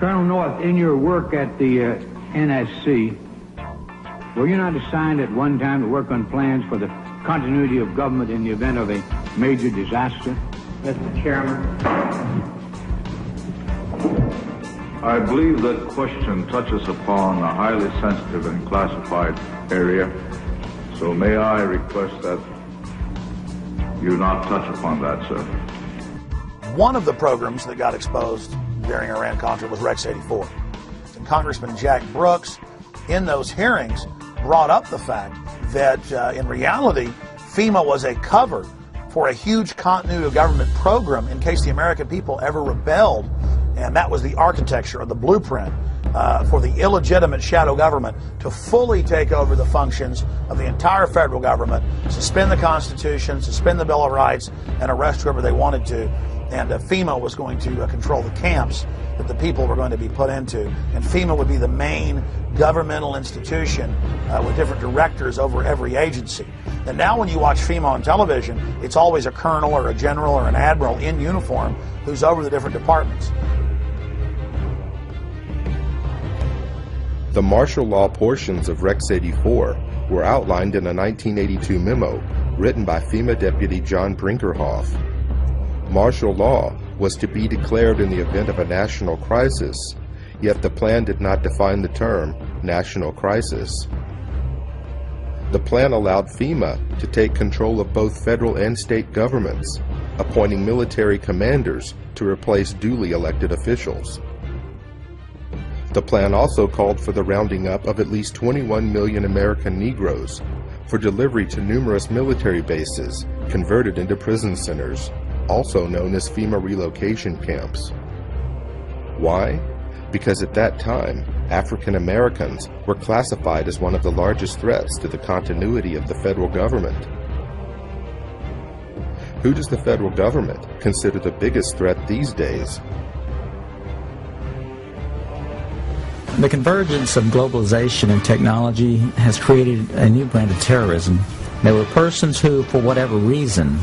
Colonel North, in your work at the NSC, were you not assigned at one time to work on plans for the continuity of government in the event of a major disaster? Mr. Chairman. I believe that question touches upon a highly sensitive and classified area, so may I request that you not touch upon that, sir. One of the programs that got exposed during Iran-Contra was Rex 84. And Congressman Jack Brooks, in those hearings, brought up the fact that in reality, FEMA was a cover for a huge continuity of government program in case the American people ever rebelled, and that was the architecture or the blueprint for the illegitimate shadow government to fully take over the functions of the entire federal government, suspend the Constitution, suspend the Bill of Rights, and arrest whoever they wanted to. And FEMA was going to control the camps that the people were going to be put into. And FEMA would be the main governmental institution with different directors over every agency. And now when you watch FEMA on television, it's always a colonel or a general or an admiral in uniform who's over the different departments. The martial law portions of Rex 84 were outlined in a 1982 memo written by FEMA Deputy John Brinkerhoff. Martial law was to be declared in the event of a national crisis, yet the plan did not define the term national crisis. The plan allowed FEMA to take control of both federal and state governments, appointing military commanders to replace duly elected officials. The plan also called for the rounding up of at least 21 million American Negroes for delivery to numerous military bases converted into prison centers, also known as FEMA relocation camps. Why? Because at that time, African Americans were classified as one of the largest threats to the continuity of the federal government. Who does the federal government consider the biggest threat these days? The convergence of globalization and technology has created a new brand of terrorism. There were persons who, for whatever reason,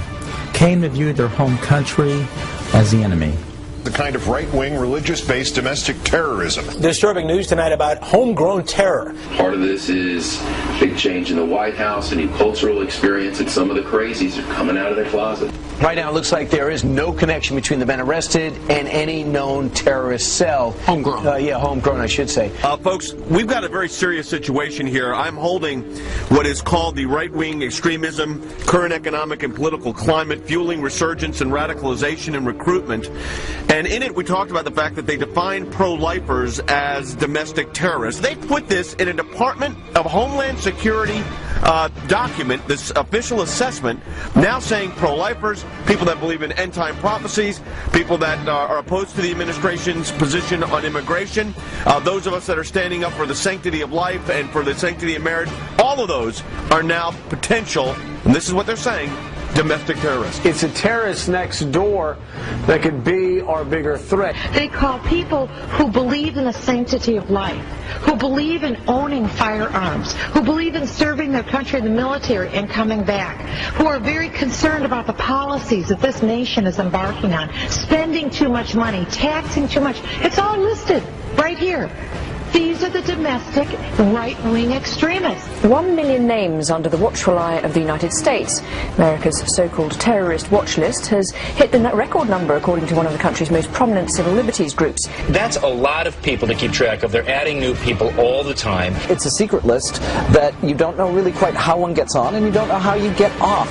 came to view their home country as the enemy. The kind of right-wing, religious-based domestic terrorism. Disturbing news tonight about homegrown terror. Part of this is big change in the White House, a new cultural experience, and some of the crazies are coming out of their closet. Right now, it looks like there is no connection between the men arrested and any known terrorist cell. Homegrown. Homegrown, I should say. Folks, we've got a very serious situation here. I'm holding what is called the right-wing extremism, current economic and political climate, fueling resurgence and radicalization and recruitment. And in it, we talked about the fact that they define pro-lifers as domestic terrorists. They put this in a Department of Homeland Security document, this official assessment, now saying pro-lifers, people that believe in end-time prophecies, people that are opposed to the administration's position on immigration, those of us that are standing up for the sanctity of life and for the sanctity of marriage, all of those are now potential, and this is what they're saying, domestic terrorists. It's a terrorist next door that could be our bigger threat. They call people who believe in the sanctity of life, who believe in owning firearms, who believe in serving their country in the military and coming back, who are very concerned about the policies that this nation is embarking on, spending too much money, taxing too much. It's all listed right here. These are the domestic right-wing extremists. 1 million names under the watchful eye of the United States. America's so-called terrorist watch list has hit the record number, according to one of the country's most prominent civil liberties groups. That's a lot of people to keep track of. They're adding new people all the time. It's a secret list that you don't know really quite how one gets on, and you don't know how you get off.